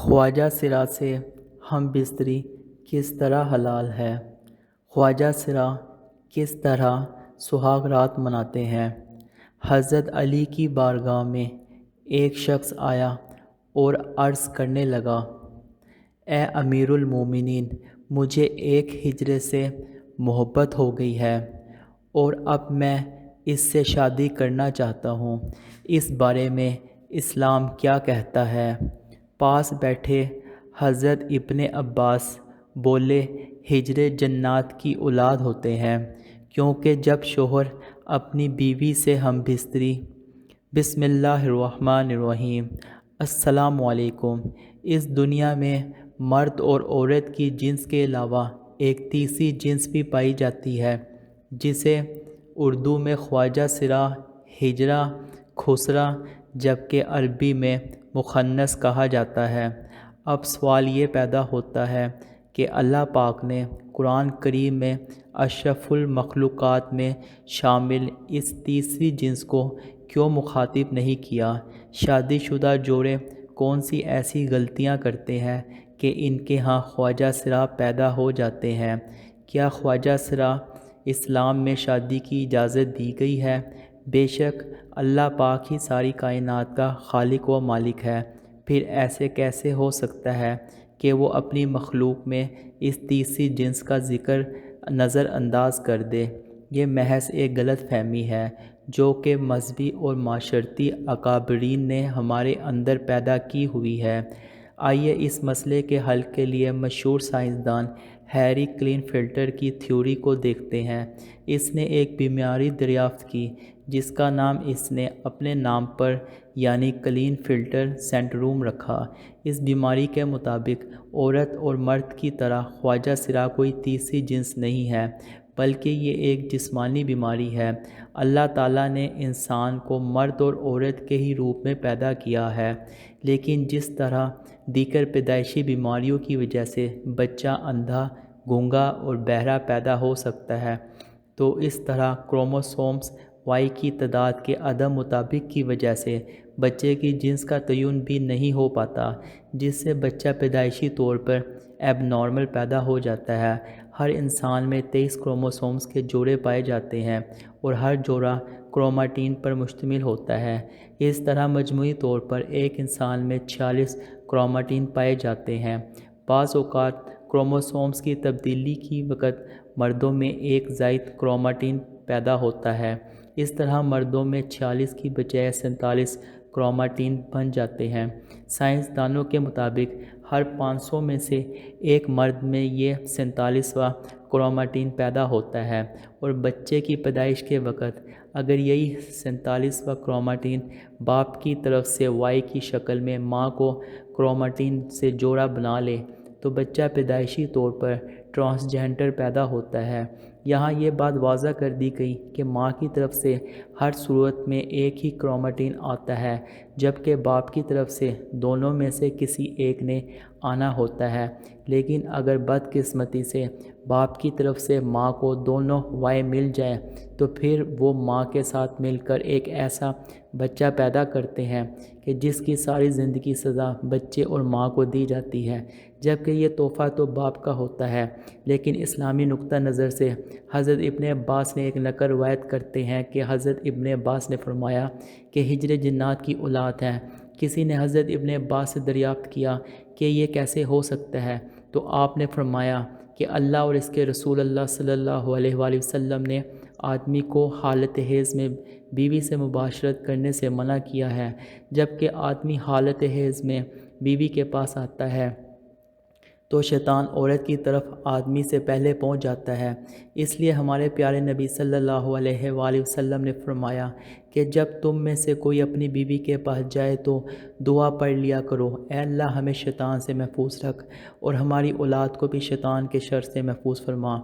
خواجہ سرا سے ہم بستری کس طرح حلال ہے؟ خواجہ سرا کس طرح سہاگ رات مناتے ہیں؟ حضرت علی کی بارگاہ میں ایک شخص آیا اور عرض کرنے لگا، اے امیر المومنین، مجھے ایک ہجڑے سے محبت ہو گئی ہے اور اب میں اس سے شادی کرنا چاہتا ہوں، اس بارے میں اسلام کیا کہتا ہے؟ پاس بیٹھے حضرت ابن عباس بولے، ہجڑے جنات کی اولاد ہوتے ہیں، کیونکہ جب شوہر اپنی بیوی سے ہم بستری بسم اللہ الرحمن الرحیم السلام علیکم، اس دنیا میں مرد اور عورت کی جنس کے علاوہ ایک تیسری جنس بھی پائی جاتی ہے، جسے اردو میں خواجہ سرا، ہجڑا، خسرہ جبکہ عربی میں مخنث کہا جاتا ہے۔ اب سوال یہ پیدا ہوتا ہے کہ اللہ پاک نے قرآن کریم میں اشرف المخلوقات میں شامل اس تیسری جنس کو کیوں مخاطب نہیں کیا؟ شادی شدہ جوڑے کون سی ایسی غلطیاں کرتے ہیں کہ ان کے ہاں خواجہ سرا پیدا ہو جاتے ہیں؟ کیا خواجہ سرا اسلام میں شادی کی اجازت دی گئی ہے؟ بے شک اللہ پاک ہی ساری کائنات کا خالق و مالک ہے، پھر ایسے کیسے ہو سکتا ہے کہ وہ اپنی مخلوق میں اس تیسری جنس کا ذکر نظر انداز کر دے؟ یہ محض ایک غلط فہمی ہے جو کہ مذہبی اور معاشرتی اکابرین نے ہمارے اندر پیدا کی ہوئی ہے۔ آئیے اس مسئلے کے حل کے لیے مشہور سائنسدان ہیری کلین فلٹر کی تھیوری کو دیکھتے ہیں۔ اس نے ایک بیماری دریافت کی جس کا نام اس نے اپنے نام پر یعنی کلین فلٹر سنڈروم رکھا۔ اس بیماری کے مطابق عورت اور مرد کی طرح خواجہ سرا کوئی تیسری جنس نہیں ہے، بلکہ یہ ایک جسمانی بیماری ہے۔ اللہ تعالیٰ نے انسان کو مرد اور عورت کے ہی روپ میں پیدا کیا ہے، لیکن جس طرح دیگر پیدائشی بیماریوں کی وجہ سے بچہ اندھا، گونگا اور بہرا پیدا ہو سکتا ہے، تو اس طرح کروموسومز وائی کی تعداد کے عدم مطابق کی وجہ سے بچے کی جنس کا تعین بھی نہیں ہو پاتا، جس سے بچہ پیدائشی طور پر ایب نارمل پیدا ہو جاتا ہے۔ ہر انسان میں 23 کروموسومز کے جوڑے پائے جاتے ہیں اور ہر جوڑا کروماٹین پر مشتمل ہوتا ہے۔ اس طرح مجموعی طور پر ایک انسان میں 46 کروماٹین پائے جاتے ہیں۔ بعض اوقات کروموسومز کی تبدیلی کی وقت مردوں میں ایک زائد کروماٹین پیدا ہوتا ہے، اس طرح مردوں میں 46 کی بجائے 47 کروماٹین بن جاتے ہیں۔ سائنسدانوں کے مطابق ہر 500 میں سے ایک مرد میں یہ 47واں کروماٹین پیدا ہوتا ہے، اور بچے کی پیدائش کے وقت اگر یہی 47واں کروماٹین باپ کی طرف سے وائی کی شکل میں ماں کو کروماٹین سے جوڑا بنا لے تو بچہ پیدائشی طور پر ٹرانسجینڈر پیدا ہوتا ہے۔ یہاں یہ بات واضح کر دی گئی کہ ماں کی طرف سے ہر صورت میں ایک ہی کروماٹین آتا ہے، جبکہ باپ کی طرف سے دونوں میں سے کسی ایک نے آنا ہوتا ہے، لیکن اگر بدقسمتی سے باپ کی طرف سے ماں کو دونوں وائی مل جائے تو پھر وہ ماں کے ساتھ مل کر ایک ایسا بچہ پیدا کرتے ہیں کہ جس کی ساری زندگی سزا بچے اور ماں کو دی جاتی ہے، جبکہ یہ تحفہ تو باپ کا ہوتا ہے۔ لیکن اسلامی نقطہ نظر سے حضرت ابن عباس نے ایک نقل روایت کرتے ہیں کہ حضرت ابن عباس نے فرمایا کہ ہجڑے جنات کی اولاد ہیں۔ کسی نے حضرت ابن عباس سے دریافت کیا کہ یہ کیسے ہو سکتا ہے، تو آپ نے فرمایا کہ اللہ اور اس کے رسول اللہ صلی اللہ علیہ وآلہ وسلم نے آدمی کو حالت حیض میں بیوی سے مباشرت کرنے سے منع کیا ہے، جبکہ آدمی حالت حیض میں بیوی کے پاس آتا ہے تو شیطان عورت کی طرف آدمی سے پہلے پہنچ جاتا ہے۔ اس لیے ہمارے پیارے نبی صلی اللہ علیہ وآلہ وسلم نے فرمایا کہ جب تم میں سے کوئی اپنی بیوی کے پاس جائے تو دعا پڑھ لیا کرو، اے اللہ ہمیں شیطان سے محفوظ رکھ اور ہماری اولاد کو بھی شیطان کے شر سے محفوظ فرما۔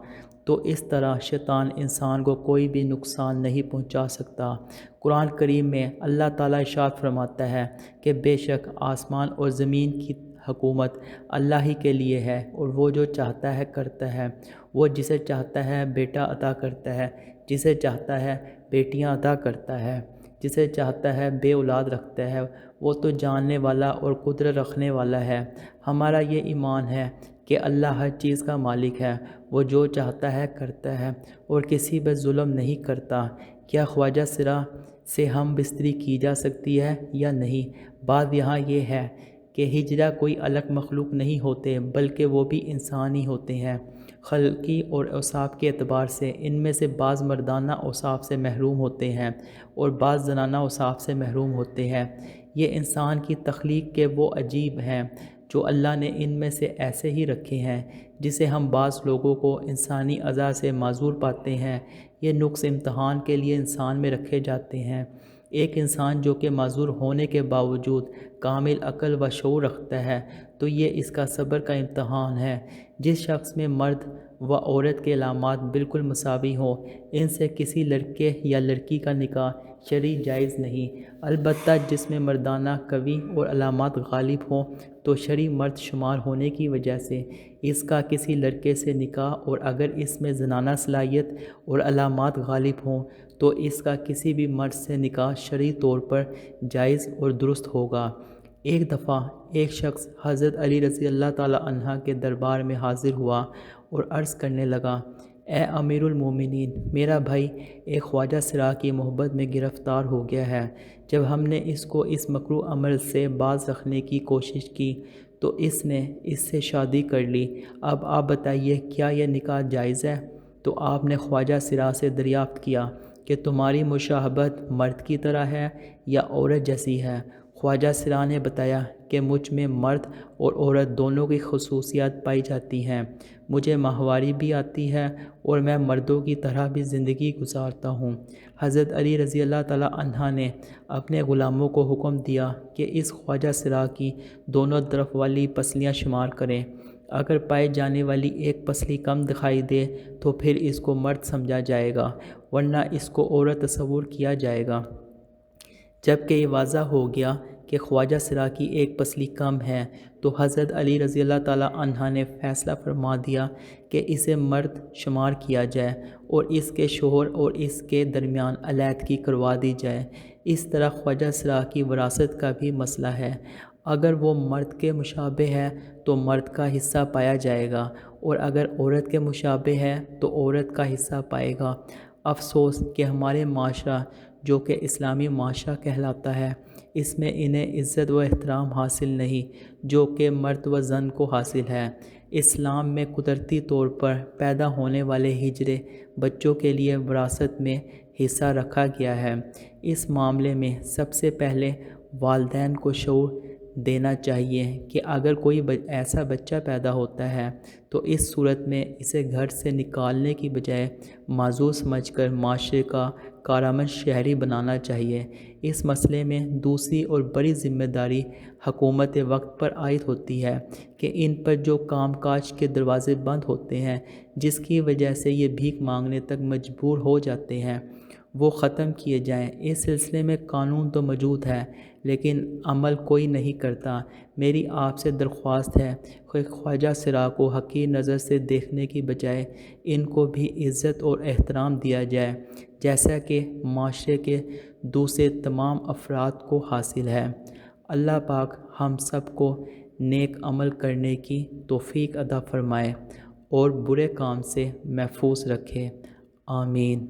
تو اس طرح شیطان انسان کو کوئی بھی نقصان نہیں پہنچا سکتا۔ قرآن کریم میں اللہ تعالیٰ ارشاد فرماتا ہے کہ بے شک آسمان اور زمین کی حکومت اللہ ہی کے لیے ہے، اور وہ جو چاہتا ہے کرتا ہے۔ وہ جسے چاہتا ہے بیٹا عطا کرتا ہے، جسے چاہتا ہے بیٹیاں عطا کرتا ہے، جسے چاہتا ہے بے اولاد رکھتا ہے، وہ تو جاننے والا اور قدرت رکھنے والا ہے۔ ہمارا یہ ایمان ہے کہ اللہ ہر چیز کا مالک ہے، وہ جو چاہتا ہے کرتا ہے اور کسی پر ظلم نہیں کرتا۔ کیا خواجہ سرا سے ہم بستری کی جا سکتی ہے یا نہیں؟ بات یہاں یہ ہے کہ ہجڑا کوئی الگ مخلوق نہیں ہوتے، بلکہ وہ بھی انسان ہی ہوتے ہیں۔ خلقی اور اوصاف کے اعتبار سے ان میں سے بعض مردانہ اوصاف سے محروم ہوتے ہیں اور بعض زنانہ اوصاف سے محروم ہوتے ہیں۔ یہ انسان کی تخلیق کے وہ عجیب ہیں جو اللہ نے ان میں سے ایسے ہی رکھے ہیں، جسے ہم بعض لوگوں کو انسانی اعضاء سے معذور پاتے ہیں۔ یہ نقص امتحان کے لیے انسان میں رکھے جاتے ہیں۔ ایک انسان جو کہ معذور ہونے کے باوجود کامل عقل و شعور رکھتا ہے تو یہ اس کا صبر کا امتحان ہے۔ جس شخص میں مرد و عورت کے علامات بالکل مساوی ہوں، ان سے کسی لڑکے یا لڑکی کا نکاح شرعی جائز نہیں، البتہ جس میں مردانہ قوی اور علامات غالب ہوں تو شرعی مرد شمار ہونے کی وجہ سے اس کا کسی لڑکے سے نکاح، اور اگر اس میں زنانہ صلاحیت اور علامات غالب ہوں تو اس کا کسی بھی مرد سے نکاح شرعی طور پر جائز اور درست ہوگا۔ ایک دفعہ ایک شخص حضرت علی رضی اللہ تعالیٰ عنہ کے دربار میں حاضر ہوا اور عرض کرنے لگا، اے امیر المومنین، میرا بھائی ایک خواجہ سرا کی محبت میں گرفتار ہو گیا ہے۔ جب ہم نے اس کو اس مکروہ عمل سے باز رکھنے کی کوشش کی تو اس نے اس سے شادی کر لی۔ اب آپ بتائیے کیا یہ نکاح جائز ہے؟ تو آپ نے خواجہ سرا سے دریافت کیا کہ تمہاری مشابہت مرد کی طرح ہے یا عورت جیسی ہے؟ خواجہ سرا نے بتایا کہ مجھ میں مرد اور عورت دونوں کی خصوصیات پائی جاتی ہیں، مجھے ماہواری بھی آتی ہے اور میں مردوں کی طرح بھی زندگی گزارتا ہوں۔ حضرت علی رضی اللہ تعالیٰ عنہ نے اپنے غلاموں کو حکم دیا کہ اس خواجہ سرا کی دونوں طرف والی پسلیاں شمار کریں، اگر پائے جانے والی ایک پسلی کم دکھائی دے تو پھر اس کو مرد سمجھا جائے گا، ورنہ اس کو عورت تصور کیا جائے گا۔ جب کہ یہ واضح ہو گیا کہ خواجہ سرا کی ایک پسلی کم ہے تو حضرت علی رضی اللہ تعالیٰ عنہ نے فیصلہ فرما دیا کہ اسے مرد شمار کیا جائے اور اس کے شوہر اور اس کے درمیان علیحدگی کروا دی جائے۔ اس طرح خواجہ سرا کی وراثت کا بھی مسئلہ ہے، اگر وہ مرد کے مشابہ ہے تو مرد کا حصہ پایا جائے گا، اور اگر عورت کے مشابہ ہے تو عورت کا حصہ پائے گا۔ افسوس کہ ہمارے معاشرہ جو کہ اسلامی معاشرہ کہلاتا ہے، اس میں انہیں عزت و احترام حاصل نہیں جو کہ مرد و زن کو حاصل ہے۔ اسلام میں قدرتی طور پر پیدا ہونے والے ہجڑے بچوں کے لیے وراثت میں حصہ رکھا گیا ہے۔ اس معاملے میں سب سے پہلے والدین کو شعور دینا چاہیے کہ اگر کوئی ایسا بچہ پیدا ہوتا ہے تو اس صورت میں اسے گھر سے نکالنے کی بجائے معذور سمجھ کر معاشرے کا کارآمد شہری بنانا چاہیے۔ اس مسئلے میں دوسری اور بڑی ذمہ داری حکومت وقت پر عائد ہوتی ہے کہ ان پر جو کام کاج کے دروازے بند ہوتے ہیں، جس کی وجہ سے یہ بھیک مانگنے تک مجبور ہو جاتے ہیں، وہ ختم کیے جائیں۔ اس سلسلے میں قانون تو موجود ہے لیکن عمل کوئی نہیں کرتا۔ میری آپ سے درخواست ہے کہ خواجہ سرا کو حقیر نظر سے دیکھنے کی بجائے ان کو بھی عزت اور احترام دیا جائے، جیسا کہ معاشرے کے دوسرے تمام افراد کو حاصل ہے۔ اللہ پاک ہم سب کو نیک عمل کرنے کی توفیق عطا فرمائے اور برے کام سے محفوظ رکھے، آمین۔